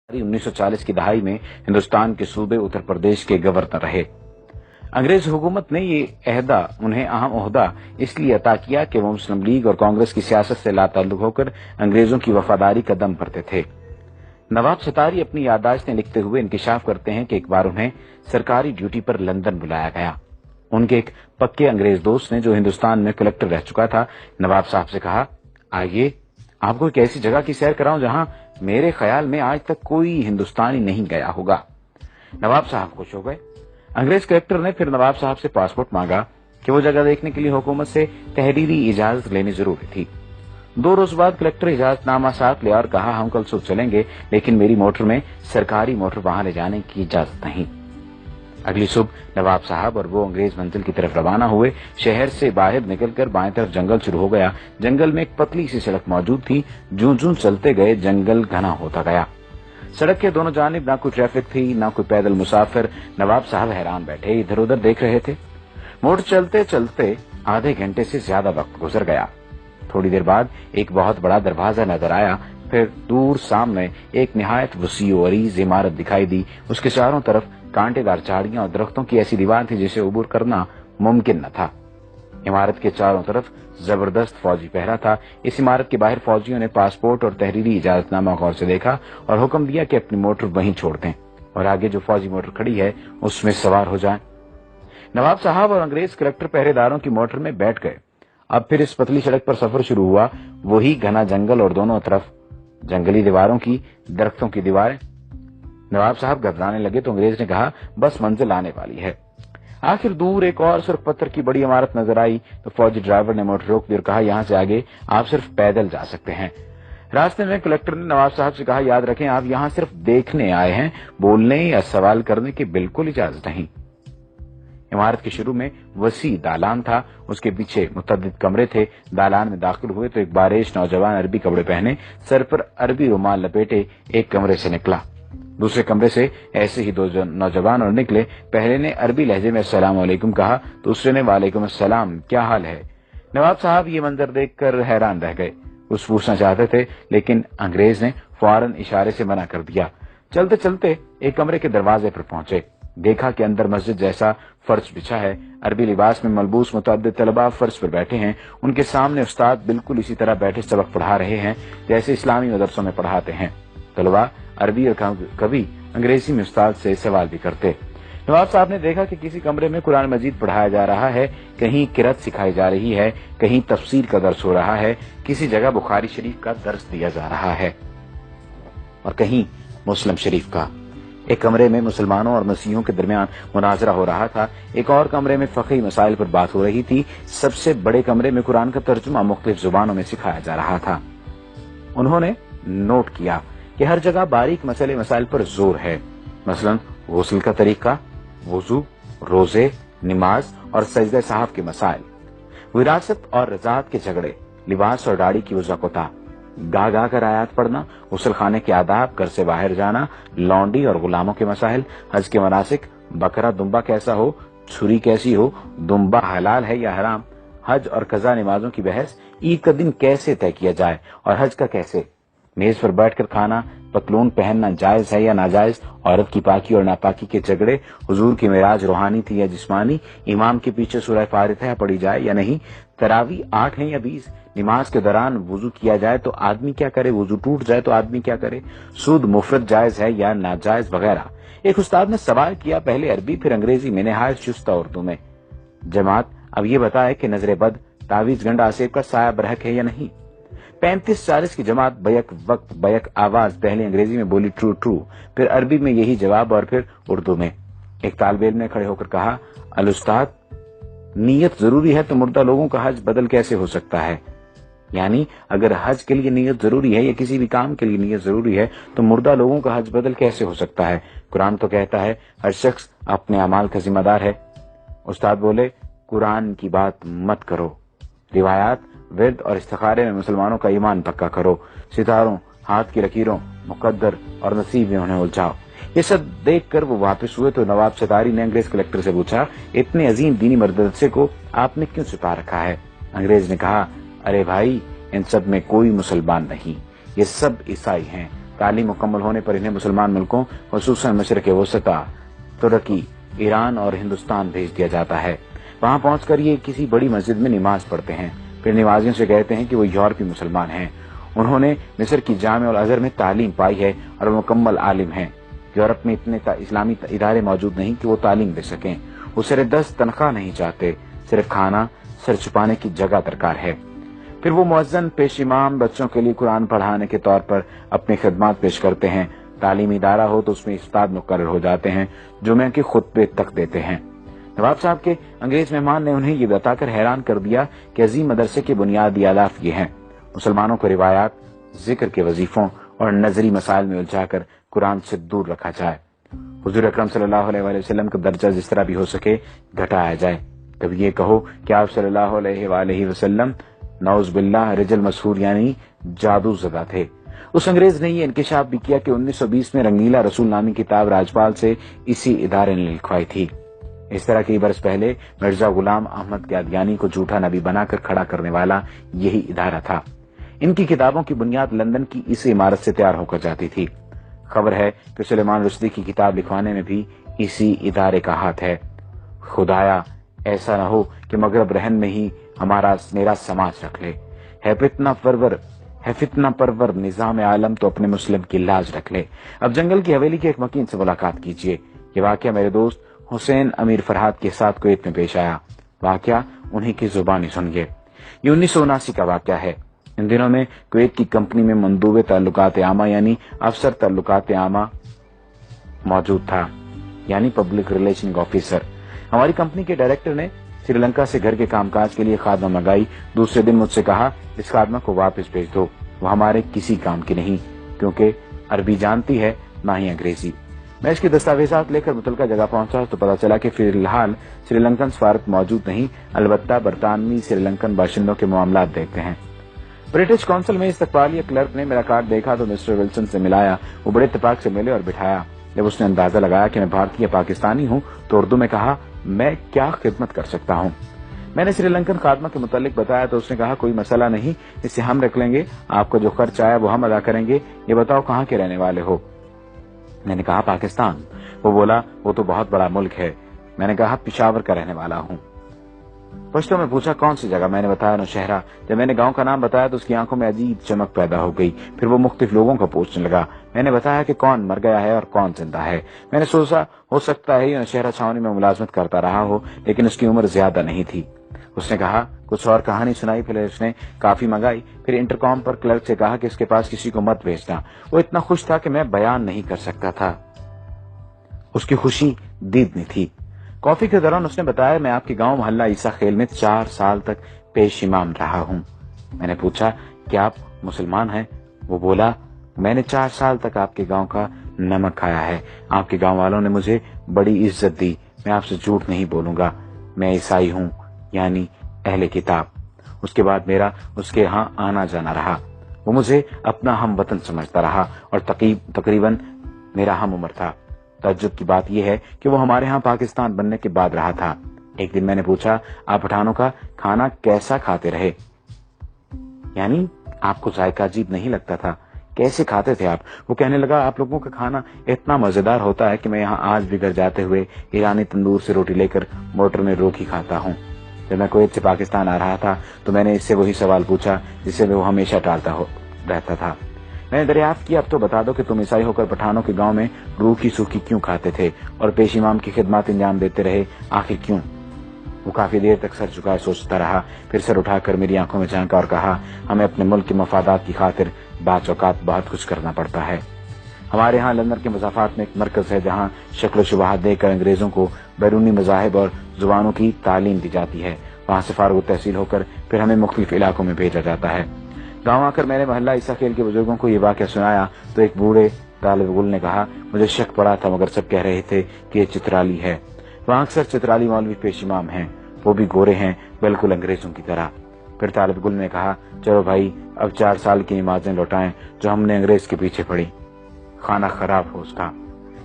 1940 की दहाई में हिंदुस्तान के सूबे उत्तर प्रदेश के गवर्नर रहे। अंग्रेज हुकूमत ने ये उन्हें अहम ओहदा इसलिए अता किया कि वो मुस्लिम लीग और कांग्रेस की सियासत से लाताल्लुक होकर अंग्रेजों की वफादारी का दम भरते थे। नवाब सतारी अपनी याददाश्तें लिखते हुए इंकिशाफ करते हैं कि एक बार उन्हें सरकारी ड्यूटी पर लंदन बुलाया गया। उनके एक पक्के अंग्रेज दोस्त ने, जो हिंदुस्तान में कलेक्टर रह चुका था, नवाब साहब से कहा, आइए आपको एक ऐसी जगह की सैर कराऊं जहां मेरे ख्याल में आज तक कोई हिंदुस्तानी नहीं गया होगा। नवाब साहब खुश हो गए। अंग्रेज कलेक्टर ने फिर नवाब साहब से पासपोर्ट मांगा कि वो जगह देखने के लिए हुकूमत से तहरीरी इजाजत लेनी जरूरी थी। 2 रोज बाद कलेक्टर इजाजतनामा साथ ले और कहा, हम कल सुबह चलेंगे, लेकिन मेरी मोटर में सरकारी मोटर वहां ले जाने की इजाजत नहीं। अगली सुबह नवाब साहब और वो अंग्रेज मंजिल की तरफ रवाना हुए। शहर से बाहर निकलकर बाएं तरफ जंगल शुरू हो गया। जंगल में एक पतली सी सड़क मौजूद थी। जूं-जूं चलते गए जंगल घना होता गया। सड़क के दोनों जानिब ना कोई ट्रैफिक थी, ना कोई पैदल मुसाफिर। नवाब साहब हैरान बैठे इधर उधर देख रहे थे। मोटर चलते चलते आधे घंटे से ज्यादा वक्त गुजर गया। थोड़ी देर बाद एक बहुत बड़ा दरवाजा नजर आया। फिर दूर सामने एक निहायत वसी और अरीज इमारत दिखाई दी। उसके चारों तरफ कांटेदार झाड़ियां और दरख्तों की ऐसी दीवार थी जिसे अबूर करना मुमकिन न था। इमारत के चारों तरफ जबरदस्त फौजी पहरा था। इस इमारत के बाहर फौजियों ने पासपोर्ट और तहरीरी इजाजतनामा गौर से देखा और हुक्म दिया कि अपनी मोटर वहीं छोड़ दें और आगे जो फौजी मोटर खड़ी है उसमें सवार हो जाएं। नवाब साहब और अंग्रेज कलेक्टर पहरेदारों की मोटर में बैठ गए। अब फिर इस पतली सड़क पर सफर शुरू हुआ। वही घना जंगल और दोनों तरफ जंगली दीवारों की, दरख्तों की दीवारें। नवाब साहब घबराने लगे तो अंग्रेज ने कहा, बस मंजिल आने वाली है। आखिर दूर एक और सिर्फ पत्थर की बड़ी इमारत नजर आई तो फौजी ड्राइवर ने मोटर रोक दी और कहा, यहाँ से आगे आप सिर्फ पैदल जा सकते हैं। रास्ते में कलेक्टर ने नवाब साहब से कहा, याद रखें आप यहाँ सिर्फ देखने आए हैं, बोलने या सवाल करने की बिल्कुल इजाजत नहीं। इमारत के शुरू में वसी दालान था। उसके पीछे मुतअद्दिद कमरे थे। दालान में दाखिल हुए तो एक बारिश नौजवान अरबी कपड़े पहने, सर पर अरबी रुमाल लपेटे एक कमरे से निकला। दूसरे कमरे से ऐसे ही 2 नौजवान और निकले। पहले ने अरबी लहजे में अस्सलाम वालेकुम कहा, दूसरे ने वालेकुम अस्सलाम, क्या हाल है। नवाब साहब ये मंजर देखकर हैरान रह गए। कुछ पूछना चाहते थे लेकिन अंग्रेज ने फौरन इशारे से मना कर दिया। चलते चलते एक कमरे के दरवाजे पर पहुंचे। देखा कि अंदर मस्जिद जैसा फर्श बिछा है। अरबी लिबास में मलबूस मुतअद्दिद तलबा फर्श पर बैठे हैं। उनके सामने उस्ताद बिल्कुल इसी तरह बैठे सबक पढ़ा रहे हैं जैसे इस्लामी मदरसों में पढ़ाते हैं। तलबा अरबी और कभी अंग्रेजी में उस्ताद से सवाल भी करते। नवाब साहब ने देखा कि किसी कमरे में कुरान मजीद पढ़ाया जा रहा है, कहीं किरात सिखाई जा रही है, कहीं तफसीर का दर्स हो रहा है, किसी जगह बुखारी शरीफ का दर्स दिया जा रहा है और कहीं मुस्लिम शरीफ का। एक कमरे में मुसलमानों और मसीहों के दरमियान मुनाजरा हो रहा था। एक और कमरे में फ़क़ी मसाइल पर बात हो रही थी। सबसे बड़े कमरे में कुरान का तर्जुमा मुख्तलिफ जुबानों में सिखाया जा रहा था। उन्होंने नोट किया कि हर जगह बारीक मसले मसाइल पर जोर है, मसलन गुस्ल का तरीका, वुजू, रोजे, नमाज और सजदे साहब के मसाइल, विरासत और रज़ात के झगड़े, लिबास और दाढ़ी की वज़ाक़ता, गा गा कर आयात पढ़ना, गुस्ल खाने के आदाब, घर से बाहर जाना, लौंडी और गुलामों के मसाइल, हज के मनासिक, बकरा दुम्बा कैसा हो, छुरी कैसी हो, दुम्बा हलाल है या हराम, हज और कज़ा नमाजों की बहस, ईद का दिन कैसे तय किया जाए और हज का कैसे, मेज पर बैठकर खाना, पतलून पहनना जायज है या नाजायज, औरत की पाकी और नापाकी के झगड़े, हुजूर की मेराज रूहानी थी या जिस्मानी, इमाम के पीछे सूरह फातिहा पढ़ी जाए या नहीं, तरावी 8 है या 20, नमाज के दौरान वुजू किया जाए तो आदमी क्या करे, वुजू टूट जाए तो आदमी क्या करे, सूद मुफरद जायज है या नाजायज वगैरह। एक उस्ताद ने सवाल किया, पहले अरबी फिर अंग्रेजी में, नहायत शुस्ता उर्दू में, जमात अब ये बताए कि नजर बद, तावीज गंड आसेब का साया बरहक है या नहीं। 35-40 की जमात बैक वक्त बैक आवाज पहले अंग्रेजी में बोली ट्रू ट्रू, फिर अरबी में यही जवाब और फिर उर्दू में। एक तालिब इल्म ने खड़े होकर कहा, अल उस्ताद, नीयत जरूरी है तो मुर्दा लोगों का हज बदल कैसे हो सकता है। यानी अगर हज के लिए नीयत जरूरी है या किसी भी काम के लिए नीयत जरूरी है तो मुर्दा लोगों का हज बदल कैसे हो सकता है। कुरान तो कहता है हर शख्स अपने अमाल का जिम्मेदार है। उस्ताद बोले, कुरान की बात मत करो, रिवायात, विर्द और इस्तिखारे में मुसलमानों का ईमान पक्का करो, सितारों, हाथ की लकीरों, मुकद्दर और नसीब में उन्हें उलझाओ। ये सब देखकर वो वापस हुए तो नवाब सतारी ने अंग्रेज कलेक्टर से पूछा, इतने अजीम दीनी मदरसे को आपने क्यों छुपा रखा है। अंग्रेज ने कहा, अरे भाई, इन सब में कोई मुसलमान नहीं, ये सब ईसाई हैं। तालीम मुकम्मल होने पर इन्हें मुसलमान मुल्कों खुसूसन मशरक़ वसता, तुर्की, ईरान और हिंदुस्तान भेज दिया जाता है। वहां पहुंचकर ये किसी बड़ी मस्जिद में नमाज पढ़ते हैं, फिर नमाजियों से कहते हैं कि वो यूरोपीय मुसलमान हैं। उन्होंने मिस्र की जामे और अजहर में तालीम पाई है और मुकम्मल आलिम हैं। यूरोप में इतने इस्लामी इदारे मौजूद नहीं कि वो तालीम दे सकें। वो सिर्फ 10 तनख्वाह नहीं चाहते, सिर्फ खाना, सिर छुपाने की जगह दरकार है। फिर वो मुअज्जिन, पेश इमाम बच्चों के लिए कुरान पढ़ाने के तौर पर अपनी खिदमत पेश करते हैं। तालीमी इदारा हो तो उसमें उस्ताद मुकर्रर हो जाते हैं, जुमे के खुतबे तक देते हैं। नवाब साहब के अंग्रेज मेहमान ने उन्हें ये बताकर हैरान कर दिया कि अजीम मदरसे के बुनियादी आदाफ ये हैं। मुसलमानों को रिवायात, जिक्र के वजीफों और नजरी मसाइल में उलझाकर कुरान से दूर रखा जाए। हुजूर अकरम सल्लल्लाहु अलैहि वसल्लम का दर्जा जिस तरह भी हो सके घटाया जाए। कभी ये कहो कि आप सल्लल्लाहु अलैहि वसल्लम नौज बिल्लाह रिजल मशहूर यानी जादू ज़दा थे। उस अंग्रेज ने ये इंकशाफ भी किया कि 1920 में रंगीला रसूल नामी किताब राजपाल से इसी इदारे ने लिखवाई थी। इस तरह कई बरस पहले मिर्जा गुलाम अहमद कादियानी को झूठा नबी बनाकर खड़ा करने वाला यही इदारा था। इनकी किताबों की बुनियाद लंदन की इस इमारत से तैयार होकर जाती थी। खबर है कि सुलेमान रुश्दी की किताब लिखवाने में भी इसी इदारे का हाथ है। खुदाया ऐसा न हो कि मगरब रहन में ही मेरा समाज रख ले। है फितना परवर निजाम आलम तो अपने मुस्लिम की लाज रख ले। अब जंगल की हवेली के एक मकीन से मुलाकात कीजिए। ये वाकया मेरे दोस्त हुसैन अमीर फरहाद के साथ कुवैत में पेश आया। वाकया उन्हीं की जुबानी सुनिए। ये 1979 का वाकया है। इन दिनों में कुवैत की कंपनी में मंदूबे ताल्लुकात आमा यानी अफसर ताल्लुकात आमा मौजूद था, यानी पब्लिक रिलेशन ऑफिसर। हमारी कंपनी के डायरेक्टर ने श्रीलंका से घर के कामकाज के लिए खादमा मंगाई। दूसरे दिन मुझसे कहा, इस खादमा को वापस भेज दो, वो हमारे किसी काम की नहीं, क्योंकि अरबी जानती है ना ही अंग्रेजी। मैं इसके दस्तावेजात लेकर मुतलका जगह पहुंचा तो पता चला कि फिलहाल श्रीलंकन सफारत मौजूद नहीं, अलबत्ता बरतानवी श्रीलंकन बाशिंदों के मामलात देखते हैं। ब्रिटिश कौंसिल में इस्तकबालिया क्लर्क ने मेरा कार्ड देखा तो मिस्टर विल्सन से मिलाया। वो बड़े इत्तेफाक से मिले और बिठाया। जब उसने अंदाजा लगाया कि मैं भारतीय पाकिस्तानी हूँ तो उर्दू में कहा, मैं क्या खिदमत कर सकता हूँ। मैंने श्रीलंकन खादमा के मुतालिक बताया तो उसने कहा, कोई मसला नहीं, इसे हम रख लेंगे, आपका जो खर्च आया वो हम अदा करेंगे। ये बताओ कहाँ के रहने वाले हो। मैंने कहा, पाकिस्तान। वो बोला, वो तो बहुत बड़ा मुल्क है। मैंने कहा, पिशावर का रहने वाला हूँ। पश्तो में पूछा, कौन सी जगह। मैंने बताया, नौशहरा। जब मैंने गांव का नाम बताया तो उसकी आंखों में अजीब चमक पैदा हो गई। फिर वो मुख्तलिफ लोगों को पूछने लगा। मैंने बताया कि कौन मर गया है और कौन जिंदा है। मैंने सोचा हो सकता है ये नौशहरा छावनी में मुलाजमत करता रहा हो, लेकिन उसकी उम्र ज्यादा नहीं थी। उसने कहा, कुछ और कहानी सुनाई। फिर उसने काफी मंगाई। फिर इंटरकॉम पर क्लर्क से कहा कि इसके पास किसी को मत भेजना। वो इतना खुश था कि मैं बयान नहीं कर सकता था। उसकी खुशी दीदनी थी। कॉफी के दौरान उसने बताया, मैं आपके गांव मोहल्ला ईसा खेल में 4 साल तक पेश इमाम रहा हूं। मैंने पूछा, क्या आप मुसलमान हैं? वो बोला, मैंने 4 साल तक आपके गांव का नमक खाया है। आपके गांव वालों ने मुझे बड़ी इज्जत दी। मैं आपसे झूठ नहीं बोलूंगा, मैं ईसाई हूं, यानी अहले किताब। उसके बाद मेरा उसके यहाँ आना जाना रहा। वो मुझे अपना हम वतन समझता रहा और तकरीबन मेरा हम उम्र था। तज्जुब की बात यह है कि वो हमारे यहाँ पाकिस्तान बनने के बाद रहा था। एक दिन मैंने पूछा, आप पठानों का खाना कैसा खाते रहे, यानी आपको जायका अजीब नहीं लगता था, कैसे खाते थे आप? वो कहने लगा, आप लोगों का खाना इतना मजेदार होता है कि मैं यहाँ आज भी घर जाते हुए ईरानी तंदूर से रोटी लेकर मोटर में रोटी खाता हूँ। जब मैं कुवैत से पाकिस्तान आ रहा था तो मैंने इससे वही सवाल पूछा जिसे वो हमेशा टालता रहता था। मैंने दरियाफ्त किया, अब तो बता दो कि तुम ईसाई होकर पठानों के गांव में रूखी सूखी क्यों खाते थे और पेश इमाम की खिदमत अंजाम देते रहे, आखिर क्यों? वो काफी देर तक सर झुकाए सोचता रहा। फिर सर उठाकर मेरी आंखों में झांका और कहा, हमें अपने मुल्क के मफादात की खातिर बात औकात बहुत कुछ करना पड़ता है। हमारे यहाँ लंदन के मज़ाफ़ात में एक मरकज है जहाँ शक्ल शुबहात देकर अंग्रेजों को बैरूनी मज़ाहिब और जुबानों की तालीम दी जाती है। वहाँ से फारुग तहसील होकर फिर हमें मुख्तलिफ इलाकों में भेजा जाता है। गाँव आकर मैंने मोहल्ला ईसा खेल के बुजुर्गों को ये वाक़या सुनाया तो एक बूढ़े तालिब गुल ने कहा, मुझे शक पड़ा था मगर सब कह रहे थे कि ये चित्राली है। वहाँ अक्सर चित्राली मौलवी पेश इमाम हैं, वो भी गोरे हैं, बिल्कुल अंग्रेजों की तरह। फिर तालिब गुल ने कहा, चलो भाई अब 4 साल की नमाजें लौटाएं जो हमने अंग्रेज के पीछे पढ़ी। खाना खराब हो उसका।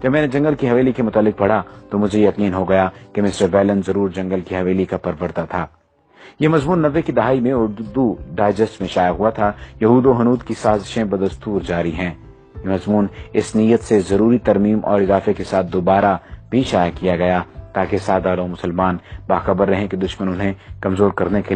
जब मैंने जंगल की हवेली के मुतालिक पढ़ा तो मुझे यकीन हो गया कि मिस्टर बैलन जरूर जंगल की हवेली का परवरदा था। ये मजमून 90 की दहाई में उर्दू डाइजेस्ट में शाया हुआ था। यहूद व हनूद की साजिशें बदस्तूर जारी हैं। یہ مضمون اس نیت سے ضروری ترمیم اور اضافے کے ساتھ دوبارہ بھی شائع کیا گیا تاکہ سادہ لوگ مسلمان باخبر رہیں کہ دشمن انہیں کمزور کرنے کے لیے